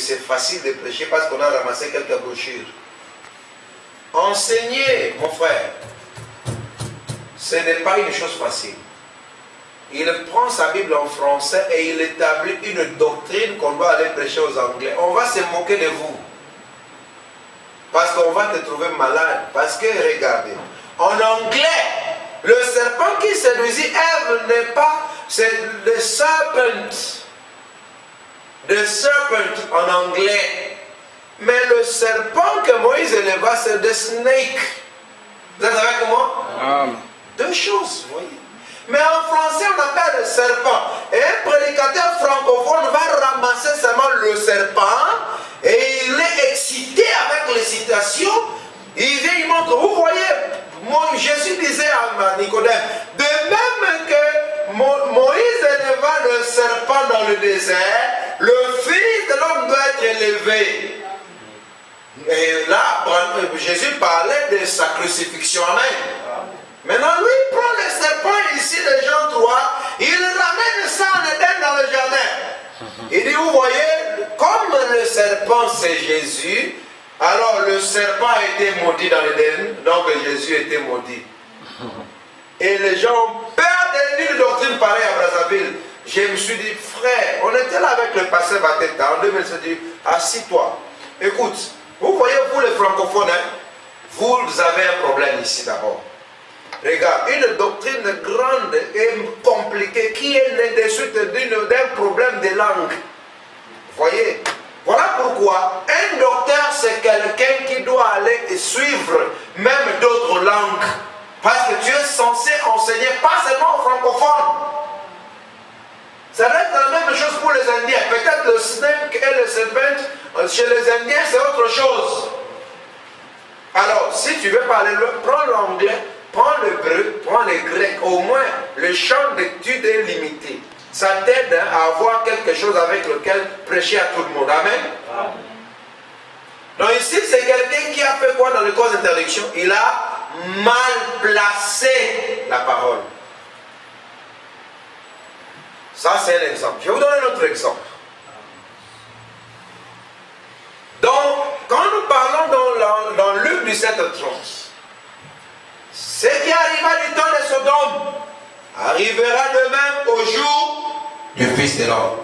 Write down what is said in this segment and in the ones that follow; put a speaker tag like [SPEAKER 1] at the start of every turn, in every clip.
[SPEAKER 1] c'est facile de prêcher parce qu'on a ramassé quelques brochures. Enseigner, mon frère, ce n'est pas une chose facile. Il prend sa Bible en français et il établit une doctrine qu'on doit aller prêcher aux Anglais. On va se moquer de vous. Parce qu'on va te trouver malade. Parce que, regardez, en anglais, le serpent qui séduisit Ève n'est pas, c'est le serpent. The serpent en anglais. Mais le serpent que Moïse éleva, c'est the snake. Vous êtes avec moi? Deux choses, vous voyez. Mais en français, on appelle le serpent. Et un prédicateur francophone va ramasser seulement le serpent et il est excité avec les citations. Il vient, il montre, vous voyez, Jésus disait à Nicodème, de même que Moïse éleva le serpent dans le désert, le Fils de l'homme doit être élevé. Et là, Jésus parlait de sa crucifixion. Amen. Maintenant, lui, il prend le serpent ici de Jean 3, il ramène ça en Éden dans le jardin. Il dit, vous voyez, comme le serpent c'est Jésus, alors le serpent a été maudit dans l'Éden, donc Jésus était maudit. Et les gens ont peur d'une doctrine pareille à Brazzaville. Je me suis dit, frère, on était là avec le pasteur Bateta en 2007, dit, assis-toi. Écoute, vous voyez, vous les francophones, hein, vous avez un problème ici d'abord. Regarde, une doctrine grande et compliquée qui est née de suite d'un problème de langue. Voyez, voilà pourquoi un docteur c'est quelqu'un qui doit aller suivre même d'autres langues. Parce que tu es censé enseigner pas seulement aux francophones. Ça va être la même chose pour les Indiens. Peut-être le snake et le serpent, chez les Indiens c'est autre chose. Alors, si tu veux parler, prends l'anglais. Prends l'hébreu, prends le grec, au moins le champ d'étude est limité. Ça t'aide à avoir quelque chose avec lequel prêcher à tout le monde. Amen. Donc ici, c'est quelqu'un qui a fait quoi dans le cause d'interdiction? Il a mal placé la parole. Ça, c'est un exemple. Je vais vous donner un autre exemple. Donc, quand nous parlons dans Luc 17:30, ce qui arriva du temps de Sodome arrivera de même au jour du Fils de l'homme.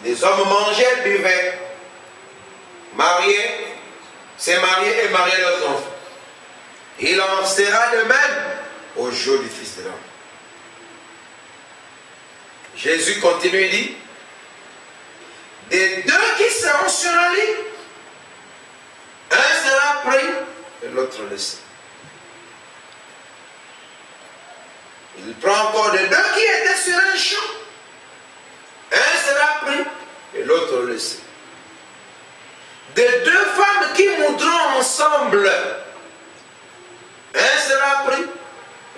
[SPEAKER 1] Les hommes mangeaient, buvaient, mariaient, se mariaient et mariaient leurs enfants. Il en sera de même au jour du Fils de l'homme. Jésus continue et dit, des deux qui seront sur un lit, un sera pris et l'autre laissé. Il prend encore des deux qui étaient sur un champ. Un sera pris et l'autre laissé. Des deux femmes qui moudront ensemble. Un sera pris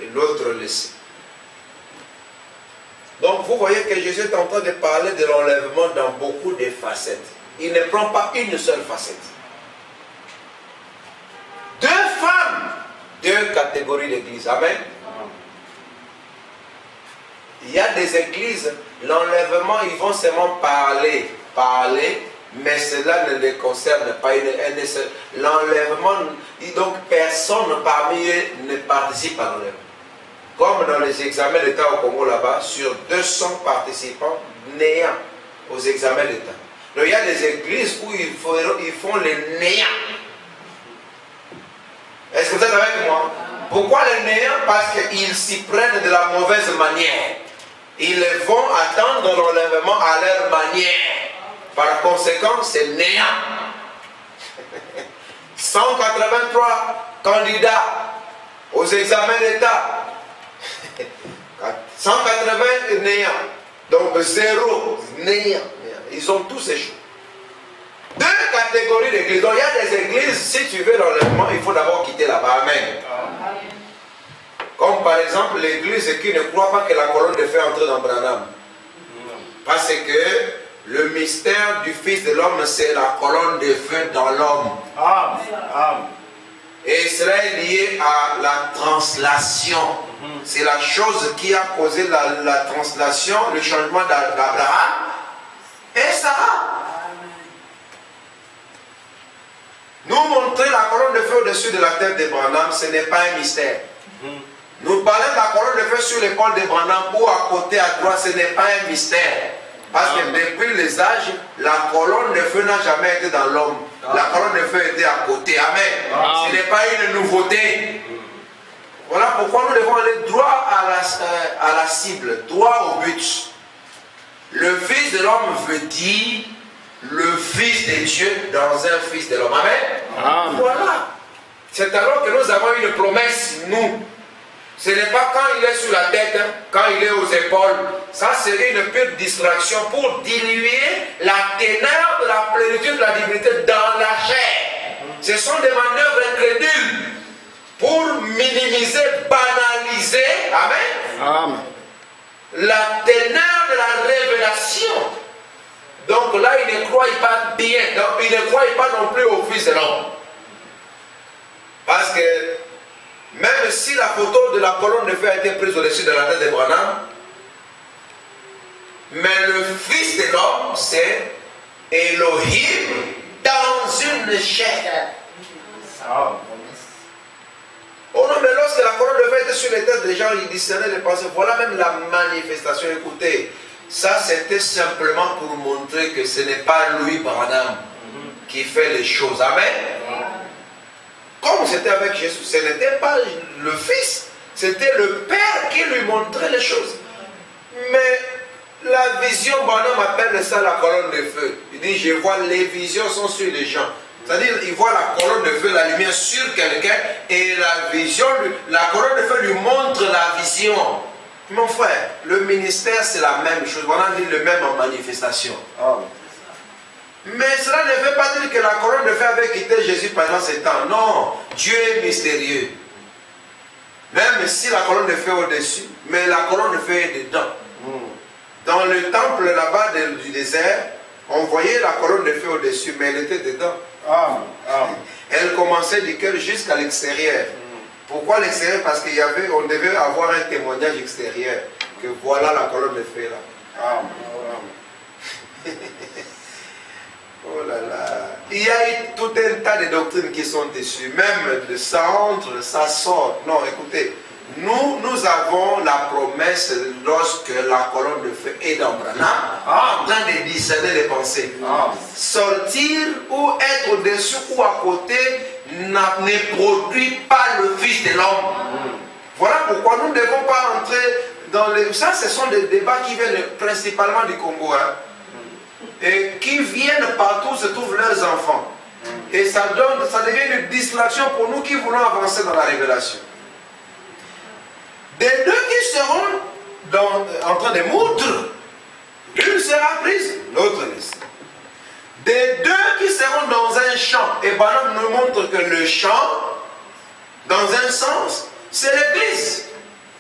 [SPEAKER 1] et l'autre laissé. Donc vous voyez que Jésus est en train de parler de l'enlèvement dans beaucoup de facettes. Il ne prend pas une seule facette. Deux femmes, deux catégories d'églises. Amen. Il y a des églises, l'enlèvement, ils vont seulement parler, mais cela ne les concerne pas. L'enlèvement, donc personne parmi eux ne participe à l'enlèvement. Comme dans les examens d'État au Congo là-bas, sur 200 participants néants aux examens d'État. Donc il y a des églises où ils font les néants. Est-ce que vous êtes avec moi? Pourquoi les néants? Parce qu'ils s'y prennent de la mauvaise manière. Ils vont attendre l'enlèvement à leur manière. Par conséquent, c'est néant. 183 candidats aux examens d'État. 180 néants. Donc 0 néant. Ils ont tous échoué. Deux catégories d'églises. Donc il y a des églises, si tu veux l'enlèvement, il faut d'abord quitter là-bas. Amen. Comme par exemple l'église qui ne croit pas que la colonne de feu entre dans Branham. Parce que le mystère du Fils de l'homme, c'est la colonne de feu dans l'homme. Et cela est lié à la translation. C'est la chose qui a causé la translation, le changement d'Abraham et Sarah. Nous montrer la colonne de feu au-dessus de la tête de Branham, ce n'est pas un mystère. Nous parlons de la colonne de feu sur l'épaule de Branham ou à côté à droite, ce n'est pas un mystère. Parce que depuis les âges, la colonne de feu n'a jamais été dans l'homme. La colonne de feu était à côté. Amen. Ce n'est pas une nouveauté. Voilà pourquoi nous devons aller droit à la cible, droit au but. Le Fils de l'homme veut dire le Fils de Dieu dans un Fils de l'homme. Amen. Voilà. C'est alors que nous avons une promesse, nous. Ce n'est pas quand il est sur la tête, quand il est aux épaules. Ça serait une pure distraction pour diluer la teneur de la plénitude de la divinité dans la chair. Ce sont des manœuvres incrédules pour minimiser, banaliser, amen, la teneur de la révélation. Donc là, il ne croit pas bien, donc il ne croit pas non plus au Fils de l'homme. Parce que même si la photo de la colonne de feu a été prise au-dessus de la tête de Branham, mais le Fils de l'homme, c'est Elohim dans une chair. Oh non, mais lorsque la colonne de feu était sur les têtes des gens, ils discernaient les pensées. Voilà même la manifestation. Écoutez, ça c'était simplement pour montrer que ce n'est pas Louis Branham qui fait les choses. Amen. Comme c'était avec Jésus, ce n'était pas le Fils, c'était le Père qui lui montrait les choses. Mais la vision, Branham appelle ça la colonne de feu. Il dit, je vois, les visions sont sur les gens. C'est-à-dire, il voit la colonne de feu, la lumière sur quelqu'un, et la vision, la colonne de feu lui montre la vision. Mon frère, le ministère, c'est la même chose. Branham dit le même en manifestation. Mais cela ne veut pas dire que la colonne de feu avait quitté Jésus pendant ce temps. Non, Dieu est mystérieux. Même si la colonne de feu est au-dessus, mais la colonne de feu est dedans. Dans le temple là-bas du désert, on voyait la colonne de feu au-dessus, mais elle était dedans. Elle commençait du cœur jusqu'à l'extérieur. Pourquoi l'extérieur? Parce qu'on devait avoir un témoignage extérieur. Que voilà la colonne de feu là. Oh là là. Il y a eu tout un tas de doctrines qui sont dessus. Même de ça entre, ça sort. Non, écoutez. Nous avons la promesse lorsque la colonne de feu est dans Branham, en train de discerner les pensées. Sortir ou être au-dessus ou à côté ne produit pas le Fils de l'homme. Voilà pourquoi nous ne devons pas entrer dans les... Ça, ce sont des débats qui viennent principalement du Congo. Et qui viennent partout où se trouvent leurs enfants. Et ça devient une distraction pour nous qui voulons avancer dans la révélation. Des deux qui seront en train de moudre, l'une sera prise, l'autre laissée. Des deux qui seront dans un champ, et Branham nous montre que le champ, dans un sens, c'est l'église.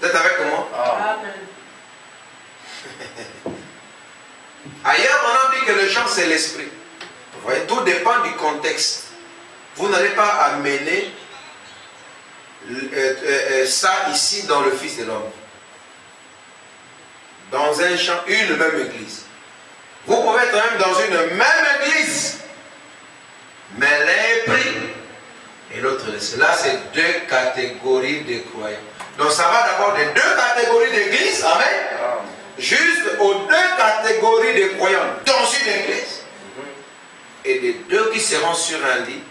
[SPEAKER 1] Vous êtes avec moi? Amen. Ailleurs, on a dit que le champ, c'est l'esprit. Vous voyez, tout dépend du contexte. Vous n'allez pas amener ça ici dans le Fils de l'homme. Dans un champ, une même église. Vous pouvez être même dans une même église, mais l'un est pris et l'autre laissé. Là, c'est deux catégories de croyants. Donc, ça va d'abord des deux catégories d'églises, amen, juste aux deux catégories de croyants dans une église, et des deux qui seront sur un lit.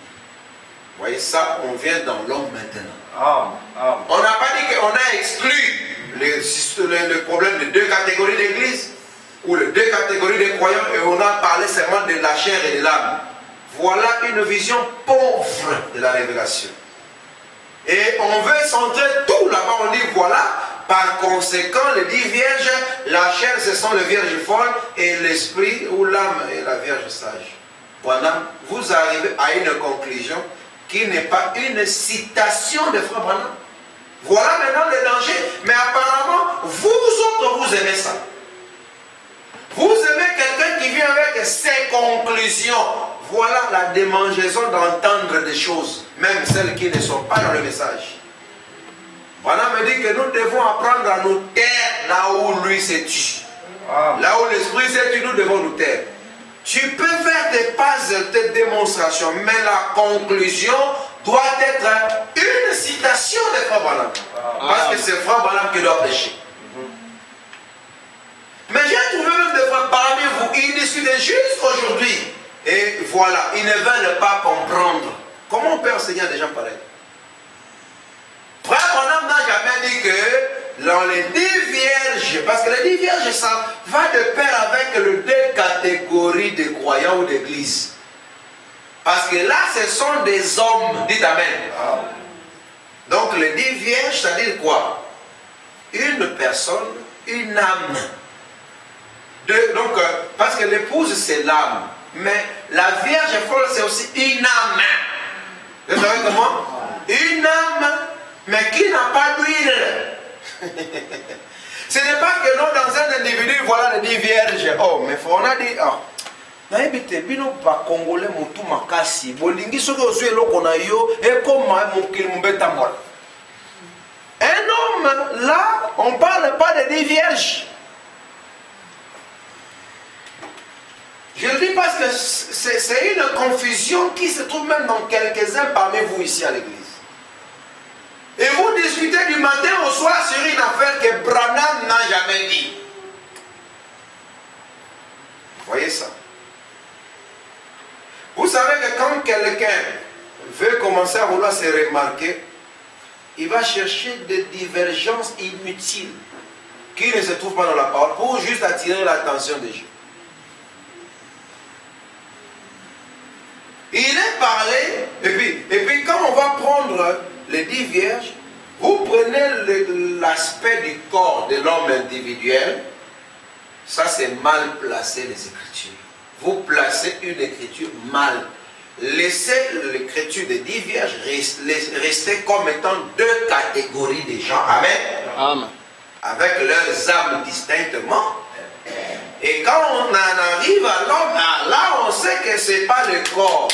[SPEAKER 1] Vous voyez ça, on vient dans l'homme maintenant. On n'a pas dit qu'on a exclu le problème de deux catégories d'église ou les deux catégories de croyants, et on a parlé seulement de la chair et de l'âme. Voilà une vision pauvre de la révélation. Et on veut centrer tout là-bas. On dit voilà, par conséquent, les 10 vierges, la chair ce sont les vierges folles et l'esprit ou l'âme est la vierge sage. Voilà, vous arrivez à une conclusion qui n'est pas une citation de Frère Branham. Voilà maintenant le danger. Mais apparemment, vous autres, vous aimez ça. Vous aimez quelqu'un qui vient avec ses conclusions. Voilà la démangeaison d'entendre des choses, même celles qui ne sont pas dans le message. Branham me dit que nous devons apprendre à nous taire là où lui se tue. Là où l'esprit se tue, nous devons nous taire. Tu peux faire tes passes, tes démonstrations, mais la conclusion doit être une citation de Frère Branham. Parce que c'est Frère Branham qui doit prêcher. Mais j'ai trouvé même des frères parmi vous, ils discutent juste aujourd'hui. Et voilà, ils ne veulent pas comprendre. Comment on peut enseigner à des gens pareils? Frère Branham n'a jamais dit que dans les 10 vierges, parce que les 10 vierges, ça va de pair avec les 2 catégories de croyants ou d'église. Parce que là, ce sont des hommes. Dites Amen. Donc les 10 vierges, ça veut dire quoi? Une personne, une âme. Donc, parce que l'épouse, c'est l'âme. Mais la Vierge folle, c'est aussi une âme. Vous savez comment? Une âme, mais qui n'a pas d'huile. Ce n'est pas que non, dans un individu, voilà les 10 vierges. Oh, mais on a dit, oh. Naibite bino ba congolais mutu makasi bolingi soki ozwi eloko na yo ekoma mokili mobeta mbola. Un homme, là, on ne parle pas de 10 vierges. Je le dis parce que c'est une confusion qui se trouve même dans quelques-uns parmi vous ici à l'église. Et vous discutez du matin au soir sur une affaire que Branham n'a jamais dit. Vous voyez ça? Vous savez que quand quelqu'un veut commencer à vouloir se remarquer, il va chercher des divergences inutiles qui ne se trouvent pas dans la parole pour juste attirer l'attention des gens. Il est parlé, et puis quand on va prendre les 10 vierges, vous prenez l'aspect du corps de l'homme individuel, ça c'est mal placé les Écritures. Vous placez une écriture mal. Laissez l'écriture des 10 vierges rester comme étant 2 catégories de gens. Amen. Amen. Avec leurs âmes distinctement. Et quand on en arrive à l'homme, là on sait que ce n'est pas le corps.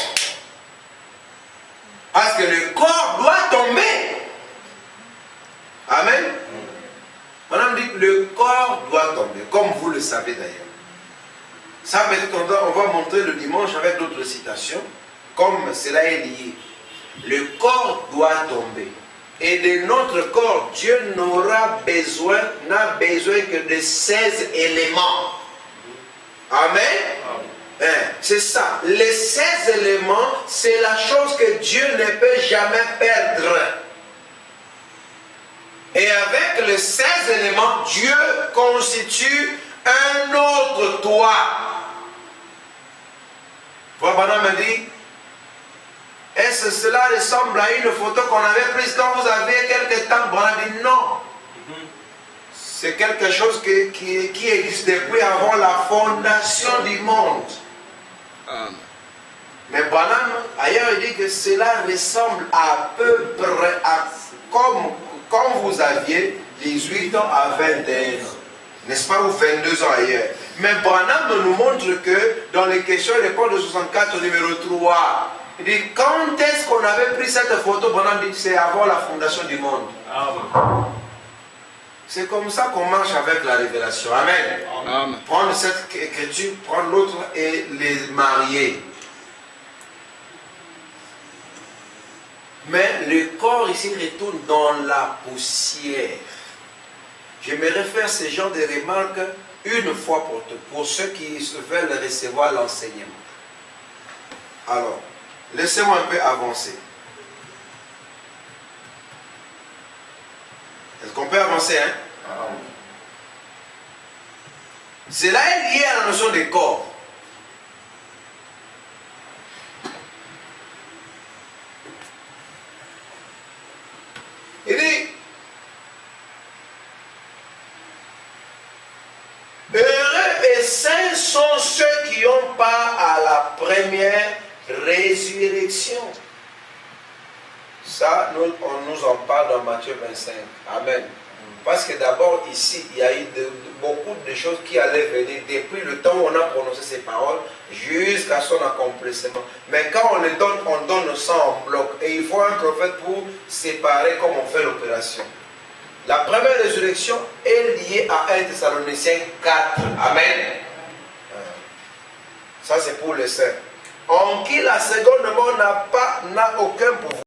[SPEAKER 1] Parce que le corps doit tomber. Amen. Madame dit que le corps doit tomber, comme vous le savez d'ailleurs. Ça peut-être on va montrer le dimanche avec d'autres citations, comme cela est lié. Le corps doit tomber. Et de notre corps, Dieu n'a besoin que de 16 éléments. Amen. C'est ça. Les 16 éléments, c'est la chose que Dieu ne peut jamais perdre. Et avec les 16 éléments, Dieu constitue un autre toi. Frère Branham me dit, est-ce que cela ressemble à une photo qu'on avait prise quand vous aviez quelques temps? Branham dit non. C'est quelque chose qui existe depuis avant la fondation du monde. Mais Branham, ailleurs, il dit que cela ressemble à peu près à comme quand vous aviez 18 ans à 21 ans. N'est-ce pas, ou 22 ans ailleurs. Mais Branham nous montre que dans les questions et réponses de 64 numéro 3, il dit quand est-ce qu'on avait pris cette photo? Branham dit c'est avant la fondation du monde. C'est comme ça qu'on marche avec la révélation. Amen. Amen. Prendre cette écriture, prendre l'autre et les marier. Mais le corps ici retourne dans la poussière. J'aimerais faire ce genre de remarques une fois pour ceux qui veulent recevoir l'enseignement. Alors, laissez-moi un peu avancer. Est-ce qu'on peut avancer, hein? Cela est lié à la notion de corps. Il dit, heureux et saints sont ceux qui n'ont pas à la première résurrection. Ça, on nous en parle dans Matthieu 25. Amen. Parce que d'abord, ici, il y a eu beaucoup de choses qui allaient venir depuis le temps où on a prononcé ces paroles jusqu'à son accomplissement. Mais quand on les donne, on donne ça en bloc. Et il faut un prophète pour séparer comme on fait l'opération. La première résurrection est liée à 1 Thessaloniciens 4. Amen. Ça, c'est pour le saint. En qui la seconde mort n'a aucun pouvoir.